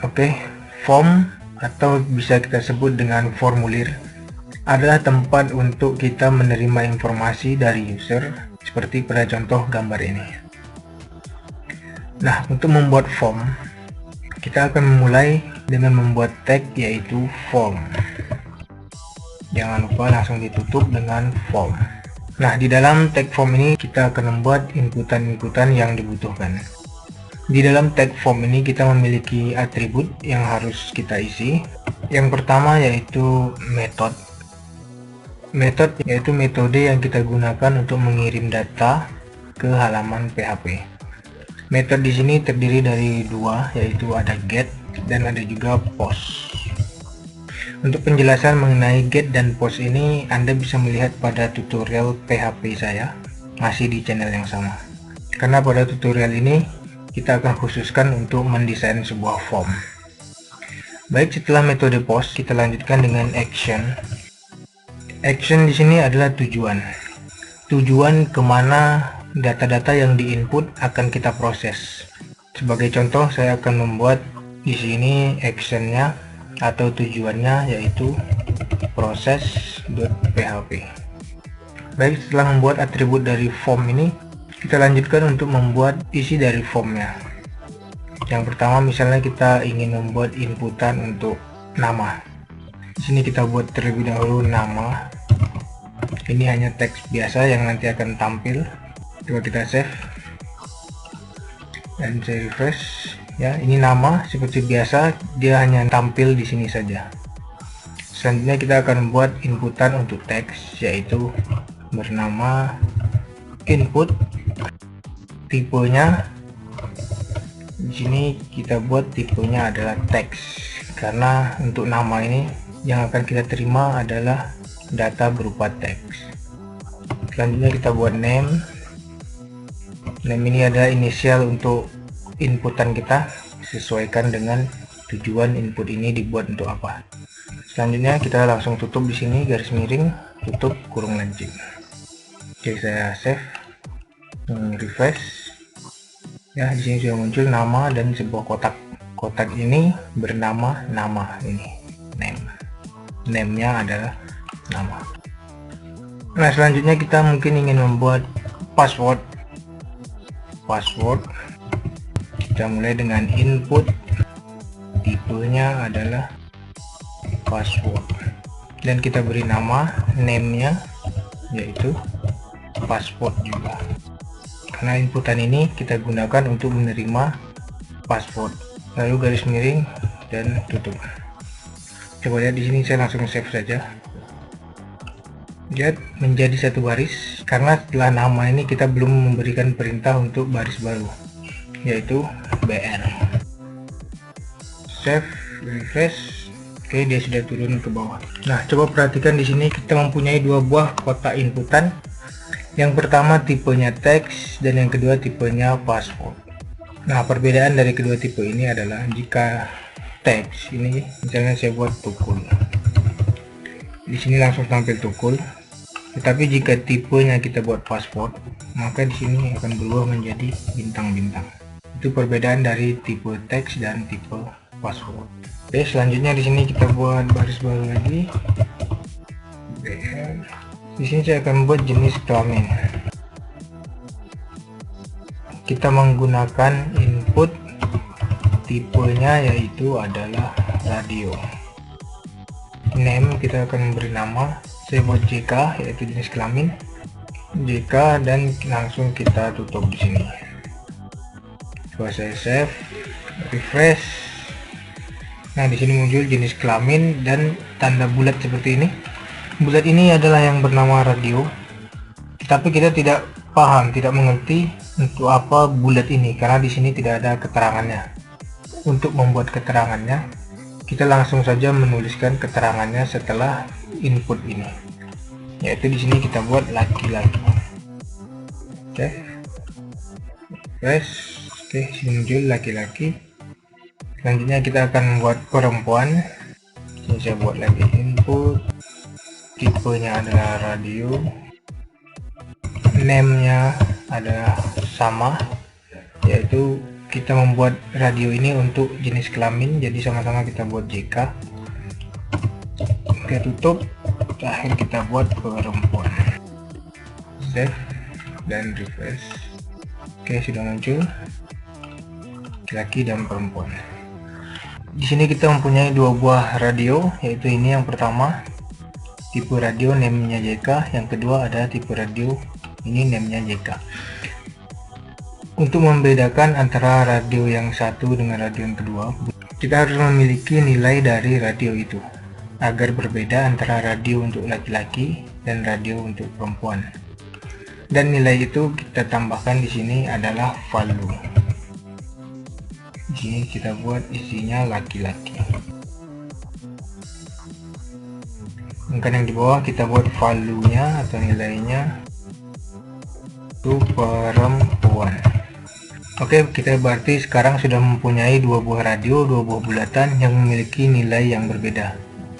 Oke, form atau bisa kita sebut dengan formulir adalah tempat untuk kita menerima informasi dari user seperti pada contoh gambar ini. Nah, untuk membuat form, kita akan memulai dengan membuat tag yaitu form. Jangan lupa langsung ditutup dengan form. Nah, di dalam tag form ini kita akan membuat inputan-inputan yang dibutuhkan. Di dalam tag form ini kita memiliki atribut yang harus kita isi. Yang pertama yaitu method. Method yaitu metode yang kita gunakan untuk mengirim data ke halaman PHP. Method di sini terdiri dari dua, yaitu ada get dan ada juga post. Untuk penjelasan mengenai get dan post ini Anda bisa melihat pada tutorial PHP saya, masih di channel yang sama. Karena pada tutorial ini kita akan khususkan untuk mendesain sebuah form. Baik, setelah metode post kita lanjutkan dengan action. Action di sini adalah tujuan. Tujuan kemana data-data yang diinput akan kita proses. Sebagai contoh, saya akan membuat di sini actionnya atau tujuannya yaitu proses.php. Baik, setelah membuat atribut dari form ini, kita lanjutkan untuk membuat isi dari formnya. Yang pertama, misalnya kita ingin membuat inputan untuk nama. Di sini kita buat terlebih dahulu nama. Ini hanya teks biasa yang nanti akan tampil. Coba kita save dan saya refresh. Ya, ini nama seperti biasa, dia hanya tampil di sini saja. Selanjutnya kita akan membuat inputan untuk teks yaitu bernama input. Tipenya di sini kita buat tipenya adalah teks, karena untuk nama ini yang akan kita terima adalah data berupa teks. Selanjutnya kita buat name. Name ini adalah inisial untuk inputan kita, sesuaikan dengan tujuan input ini dibuat untuk apa. Selanjutnya kita langsung tutup di sini, garis miring, tutup kurung lancip. Oke, saya save, refresh. Ya, di sini sudah muncul nama dan sebuah kotak. Kotak ini bernama nama, ini name. Name-nya adalah nama. Nah, selanjutnya kita mungkin ingin membuat password. Kita mulai dengan input, tipenya adalah password, dan kita beri nama name-nya yaitu password juga, karena inputan ini kita gunakan untuk menerima password. Lalu garis miring dan tutup. Coba lihat di sini, saya langsung save saja. Lihat, menjadi satu baris, karena setelah nama ini kita belum memberikan perintah untuk baris baru yaitu br. Save, refresh. Oke, dia sudah turun ke bawah. Nah, coba perhatikan di sini kita mempunyai dua buah kotak inputan. Yang pertama tipenya teks dan yang kedua tipenya password. Nah, perbedaan dari kedua tipe ini adalah jika teks ini misalnya saya buat tukul, di sini langsung tampil tukul. Tetapi jika tipenya kita buat password, maka di sini akan berubah menjadi bintang-bintang. Itu perbedaan dari tipe teks dan tipe password. Oke, selanjutnya di sini kita buat baris baru lagi. Di sini saya akan buat jenis kelamin. Kita menggunakan input, tipenya yaitu adalah radio. Name kita akan memberi nama, saya buat JK yaitu jenis kelamin JK, dan langsung kita tutup di sini. Coba saya save, refresh. Nah, di sini muncul jenis kelamin dan tanda bulat seperti ini. Bulat ini adalah yang bernama radio, tapi kita tidak paham, tidak mengerti untuk apa bulat ini karena di sini tidak ada keterangannya. Untuk membuat keterangannya, kita langsung saja menuliskan keterangannya setelah input ini, yaitu di sini kita buat laki-laki. Oke, oke, sini muncul laki-laki. Selanjutnya kita akan membuat perempuan. Ini saya buat lagi input, tipenya adalah radio, name-nya adalah sama yaitu kita membuat radio ini untuk jenis kelamin, jadi sama-sama kita buat JK. Kita tutup, terakhir kita buat perempuan. Save dan refresh. Oke, sudah muncul laki-laki dan perempuan. Di sini kita mempunyai dua buah radio, yaitu ini yang pertama tipe radio name-nya JK, yang kedua ada tipe radio ini name-nya JK. Untuk membedakan antara radio yang satu dengan radio yang kedua, kita harus memiliki nilai dari radio itu agar berbeda antara radio untuk laki-laki dan radio untuk perempuan. Dan nilai itu kita tambahkan di sini adalah value. Di sini kita buat isinya laki-laki. Kemudian yang di bawah kita buat value-nya atau nilainya itu perempuan. Oke, kita berarti sekarang sudah mempunyai dua buah radio, dua buah bulatan yang memiliki nilai yang berbeda.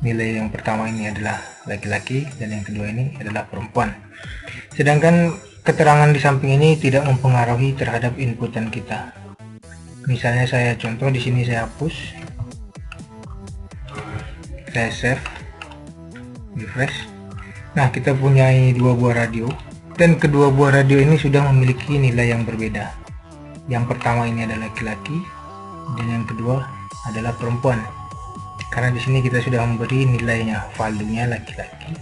Nilai yang pertama ini adalah laki-laki dan yang kedua ini adalah perempuan. Sedangkan keterangan di samping ini tidak mempengaruhi terhadap inputan kita. Misalnya saya contoh di sini saya hapus, saya save, refresh. Nah, kita punyai dua buah radio dan kedua buah radio ini sudah memiliki nilai yang berbeda. Yang pertama ini adalah laki-laki dan yang kedua adalah perempuan. Karena di sini kita sudah memberi nilainya, value-nya laki-laki,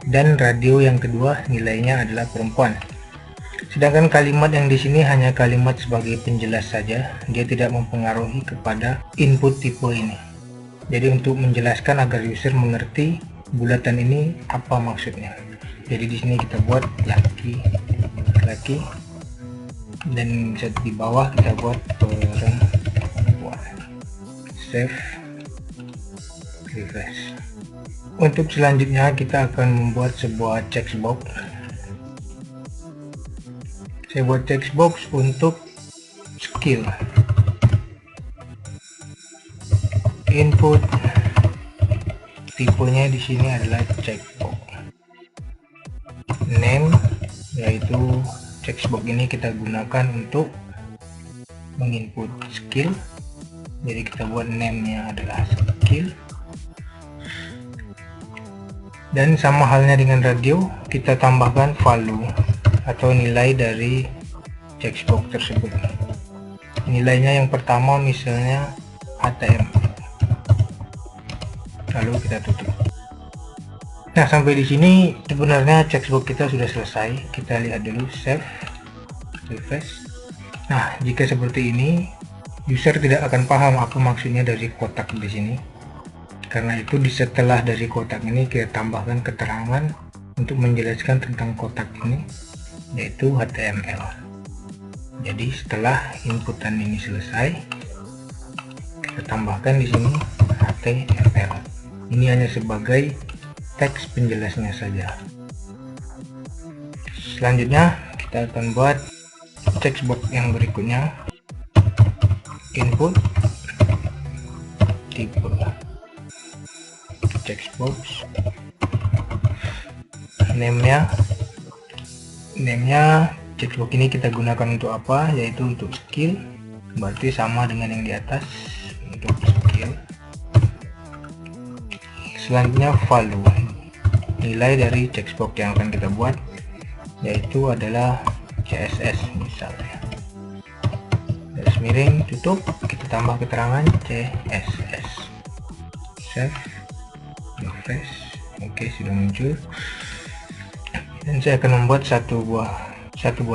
dan radio yang kedua nilainya adalah perempuan. Sedangkan kalimat yang di sini hanya kalimat sebagai penjelas saja, dia tidak mempengaruhi kepada input tipe ini. Jadi untuk menjelaskan agar user mengerti bulatan ini apa maksudnya. Jadi di sini kita buat laki-laki dan di bawah kita buat perempuan. Save, refresh. Untuk selanjutnya kita akan membuat sebuah checkbox. Saya buat checkbox untuk skill. Input tipenya di sini adalah checkbox. Name, yaitu checkbox ini kita gunakan untuk menginput skill. Jadi kita buat name-nya adalah skill. Dan sama halnya dengan radio, kita tambahkan value atau nilai dari checkbox tersebut. Nilainya yang pertama misalnya ATM. Lalu kita tutup. Nah, sampai di sini sebenarnya checkbox kita sudah selesai. Kita lihat dulu, save, refresh. Nah, jika seperti ini, user tidak akan paham apa maksudnya dari kotak di sini. Karena itu setelah dari kotak ini kita tambahkan keterangan untuk menjelaskan tentang kotak ini, yaitu HTML. Jadi setelah inputan ini selesai, kita tambahkan di sini HTML. Ini hanya sebagai teks penjelasnya saja. Selanjutnya kita akan buat checkbox yang berikutnya, input tipe. Checkbox name-nya checkbox ini kita gunakan untuk apa, yaitu untuk skill, berarti sama dengan yang di atas untuk skill. Selanjutnya value, nilai dari checkbox yang akan kita buat, yaitu adalah CSS misalnya. Garis miring tutup, kita tambah keterangan CSS. Save, refresh. Oke, sudah muncul. Dan saya akan membuat satu buah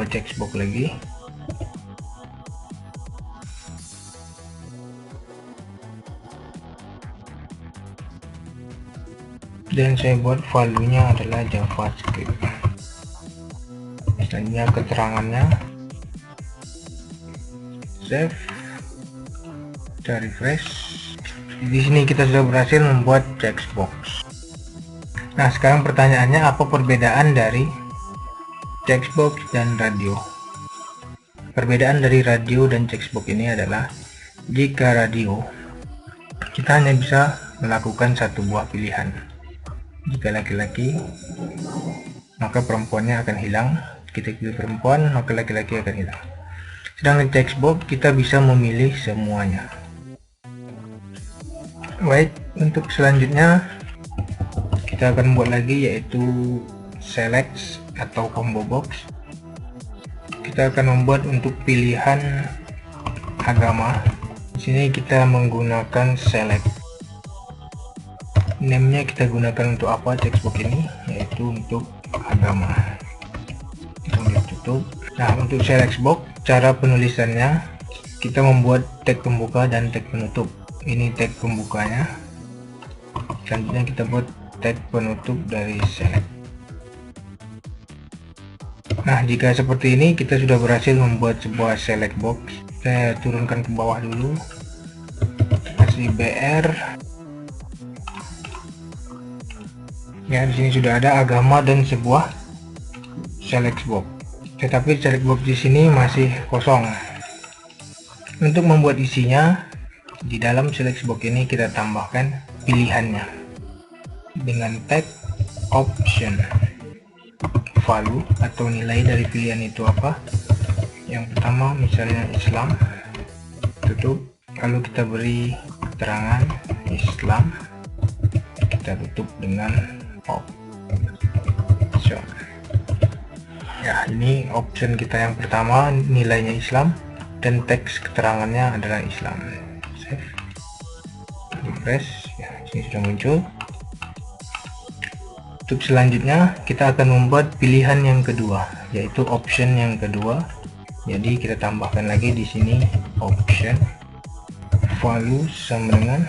checkbox lagi. Dan saya buat value-nya adalah JavaScript. Selanjutnya keterangannya, save, kita refresh. Di sini kita sudah berhasil membuat checkbox. Nah, sekarang pertanyaannya, apa perbedaan dari checkbox dan radio? Perbedaan dari radio dan checkbox ini adalah, jika radio kita hanya bisa melakukan satu buah pilihan. Jika laki-laki, maka perempuannya akan hilang. Kita pilih perempuan, maka laki-laki akan hilang. Sedangkan text box kita bisa memilih semuanya. Baik, untuk selanjutnya kita akan buat lagi, yaitu select atau combo box. Kita akan membuat untuk pilihan agama. Di sini kita menggunakan select. Name-nya kita gunakan untuk apa text box ini, yaitu untuk agama. Langsung ditutup. Nah, untuk select box, cara penulisannya kita membuat tag pembuka dan tag penutup. Ini tag pembukanya. Selanjutnya kita buat tag penutup dari select. Nah, jika seperti ini kita sudah berhasil membuat sebuah select box. Saya turunkan ke bawah dulu, kasih BR. Ya, di sini sudah ada agama dan sebuah select box. Tetapi select box di sini masih kosong. Untuk membuat isinya, di dalam select box ini kita tambahkan pilihannya dengan tag option. Value atau nilai dari pilihan itu apa? Yang pertama misalnya Islam, tutup. Lalu kita beri keterangan Islam, kita tutup dengan option. Ya, ini option kita yang pertama, nilainya Islam dan teks keterangannya adalah Islam. Save, refresh. Ya, ini sudah muncul. Untuk selanjutnya kita akan membuat pilihan yang kedua, yaitu option yang kedua. Jadi kita tambahkan lagi di sini option value sama dengan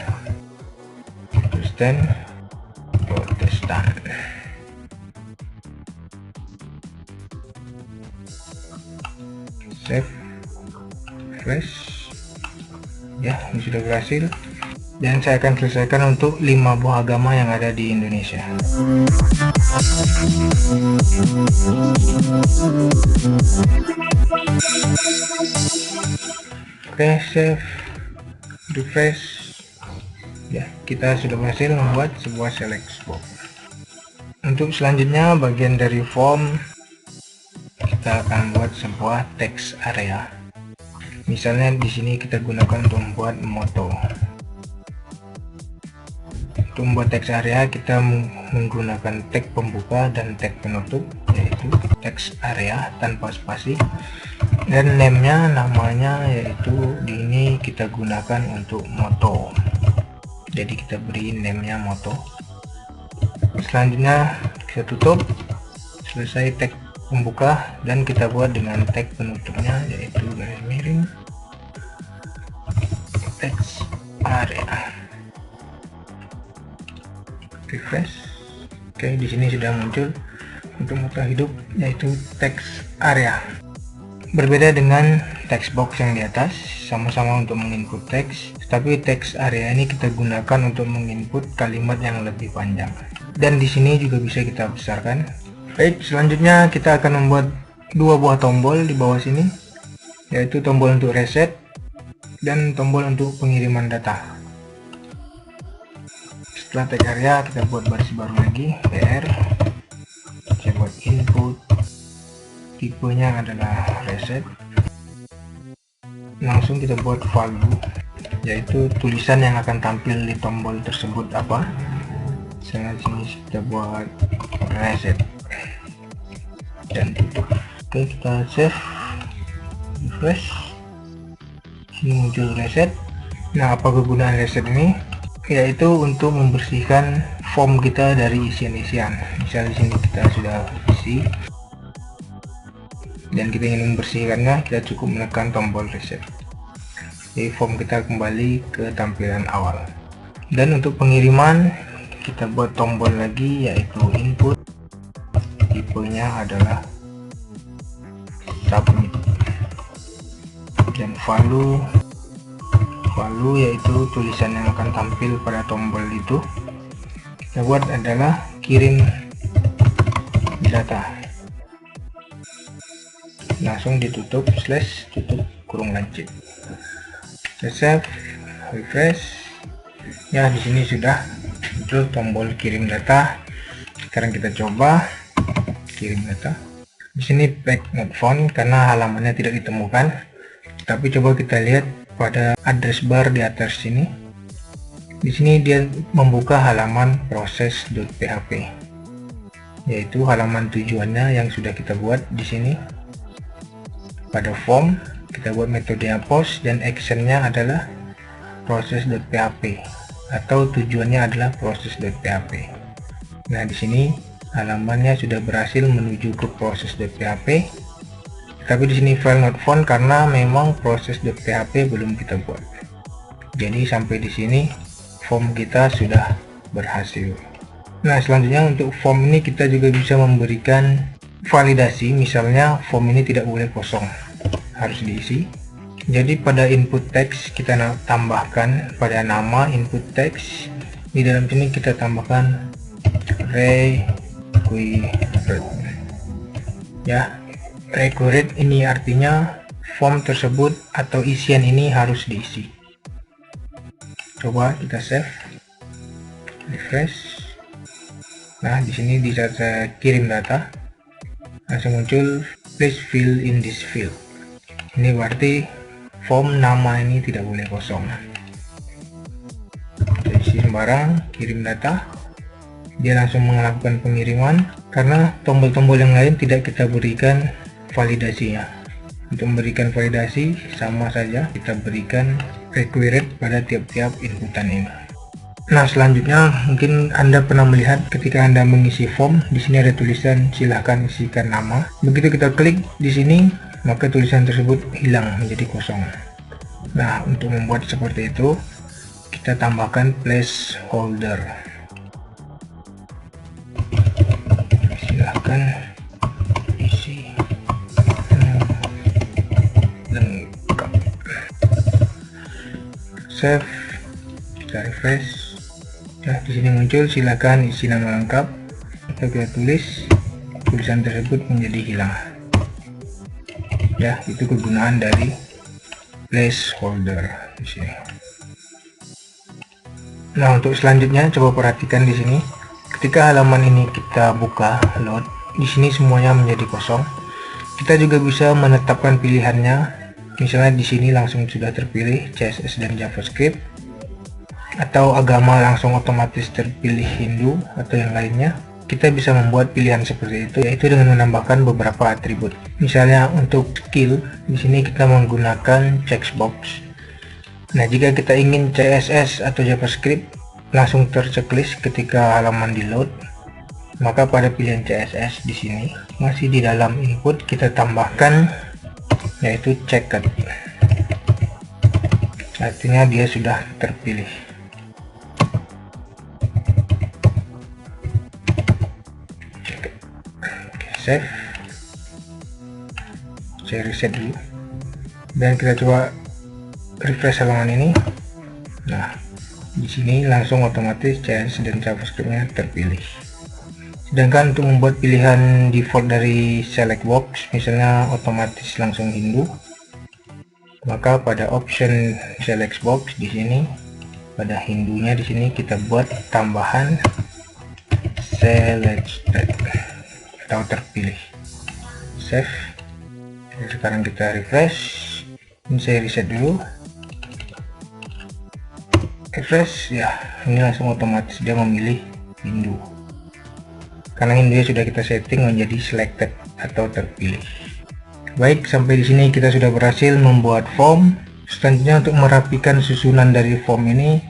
Protestan. Save, refresh. Ya, ini sudah berhasil. Dan saya akan selesaikan untuk 5 buah agama yang ada di Indonesia. Oke, save, refresh. Ya, kita sudah berhasil membuat sebuah select box. Untuk selanjutnya bagian dari form, kita akan buat sebuah text area. Misalnya di sini kita gunakan untuk membuat moto. Untuk membuat teks area kita menggunakan tag pembuka dan tag penutup, yaitu teks area tanpa spasi, dan name-nya, namanya, yaitu di ini kita gunakan untuk moto. Jadi kita beri name-nya moto. Selanjutnya kita tutup. Selesai tag pembuka dan kita buat dengan tag penutupnya, yaitu garis miring teks area. Refresh. Oke, di sini sudah muncul untuk moto hidup, yaitu teks area. Berbeda dengan text box yang di atas, sama-sama untuk menginput teks, tapi teks area ini kita gunakan untuk menginput kalimat yang lebih panjang. Dan di sini juga bisa kita besarkan. Baik, selanjutnya kita akan membuat 2 buah tombol di bawah sini, yaitu tombol untuk reset dan tombol untuk pengiriman data. Setelah tag area kita buat baris baru lagi, BR. Saya buat input, tipenya adalah reset. Langsung kita buat value, yaitu tulisan yang akan tampil di tombol tersebut apa. Misalnya sini kita buat reset dan tutup. Oke, kita save, refresh. Ini muncul reset. Nah, apa kegunaan reset ini? Yaitu untuk membersihkan form kita dari isian-isian. Misal di sini kita sudah isi dan kita ingin membersihkannya, kita cukup menekan tombol reset. Jadi form kita kembali ke tampilan awal. Dan untuk pengiriman kita buat tombol lagi, yaitu input, tipenya adalah submit, dan value yaitu tulisan yang akan tampil pada tombol itu kita buat adalah kirim data. Langsung ditutup, slash tutup kurung lancip. Save, refresh. Ya, di sini sudah muncul tombol kirim data. Sekarang kita coba kirim data. Di sini back not found karena halamannya tidak ditemukan. Tapi coba kita lihat pada address bar di atas sini. Di sini dia membuka halaman proses.php, yaitu halaman tujuannya yang sudah kita buat di sini. Pada form kita buat metodenya post dan actionnya adalah proses.php atau tujuannya adalah proses.php. Nah, di sini halamannya sudah berhasil menuju ke proses.php. Tapi di sini file not found karena memang proses.php belum kita buat. Jadi sampai di sini form kita sudah berhasil. Nah, selanjutnya untuk form ini kita juga bisa memberikan validasi. Misalnya form ini tidak boleh kosong, harus diisi. Jadi pada input text kita tambahkan pada nama input text. Di dalam sini kita tambahkan required. Ya, required ini artinya form tersebut atau isian ini harus diisi. Coba kita save, refresh. Nah, di sini di saat saya kirim data langsung muncul please fill in this field. Ini berarti form nama ini tidak boleh kosong. Isi sembarang, kirim data, dia langsung melakukan pengiriman. Karena tombol-tombol yang lain tidak kita berikan validasinya. Untuk memberikan validasi sama saja kita berikan required pada tiap-tiap inputan ini. Nah, selanjutnya mungkin Anda pernah melihat ketika Anda mengisi form, di sini ada tulisan silahkan isikan nama. Begitu kita klik di sini, maka tulisan tersebut hilang menjadi kosong. Nah, untuk membuat seperti itu, kita tambahkan placeholder. Silahkan isi lengkap. Save, kita refresh. Ya, di sini muncul silakan isi nama lengkap. Atau kita tulis, tulisan tersebut menjadi hilang. Ya, itu kegunaan dari placeholder di sini. Nah, untuk selanjutnya coba perhatikan di sini. Ketika halaman ini kita buka load, di sini semuanya menjadi kosong. Kita juga bisa menetapkan pilihannya. Misalnya di sini langsung sudah terpilih CSS dan JavaScript, atau agama langsung otomatis terpilih Hindu atau yang lainnya. Kita bisa membuat pilihan seperti itu, yaitu dengan menambahkan beberapa atribut. Misalnya untuk skill, di sini kita menggunakan checkbox. Nah, jika kita ingin CSS atau JavaScript langsung terchecklist ketika halaman di load, maka pada pilihan CSS di sini masih di dalam input kita tambahkan yaitu checked. Artinya dia sudah terpilih. Save, saya reset dulu dan kita coba refresh halaman ini. Nah, di sini langsung otomatis CSS dan JavaScript-nya terpilih. Sedangkan untuk membuat pilihan default dari select box, misalnya otomatis langsung Hindu, maka pada option select box di sini pada Hindunya di sini kita buat tambahan selected atau terpilih. Save. Dan sekarang kita refresh. Ini saya reset dulu. Refresh, ya, ini langsung otomatis dia memilih Hindu. Karena Hindunya sudah kita setting menjadi selected atau terpilih. Baik, sampai di sini kita sudah berhasil membuat form. Selanjutnya untuk merapikan susunan dari form ini,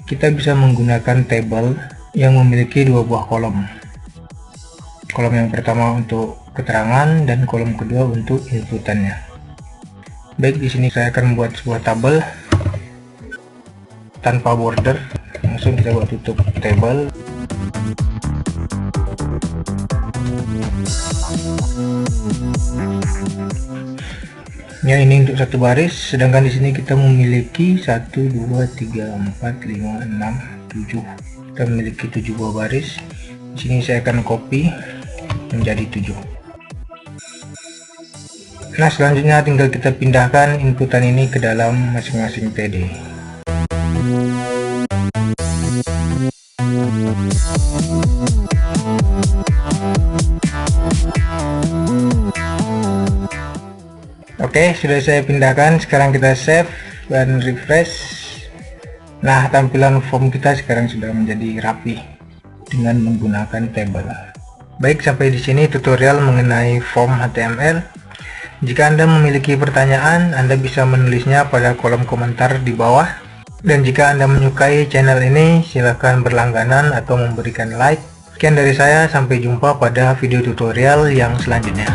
kita bisa menggunakan table yang memiliki dua buah kolom. Kolom yang pertama untuk keterangan dan kolom kedua untuk inputannya. Baik, di sini saya akan membuat sebuah tabel tanpa border. Langsung kita buat tutup table. Ya, ini untuk satu baris, sedangkan di sini kita memiliki 1 2 3 4 5 6 7. Kita memiliki 7 buah baris. Di sini saya akan copy menjadi 7. Nah, selanjutnya tinggal kita pindahkan inputan ini ke dalam masing-masing TD. Oke, sudah saya pindahkan. Sekarang kita save dan refresh. Nah, tampilan form kita sekarang sudah menjadi rapi dengan menggunakan table. Baik, sampai di sini tutorial mengenai form HTML. Jika Anda memiliki pertanyaan, Anda bisa menulisnya pada kolom komentar di bawah. Dan jika Anda menyukai channel ini, silahkan berlangganan atau memberikan like. Sekian dari saya, sampai jumpa pada video tutorial yang selanjutnya.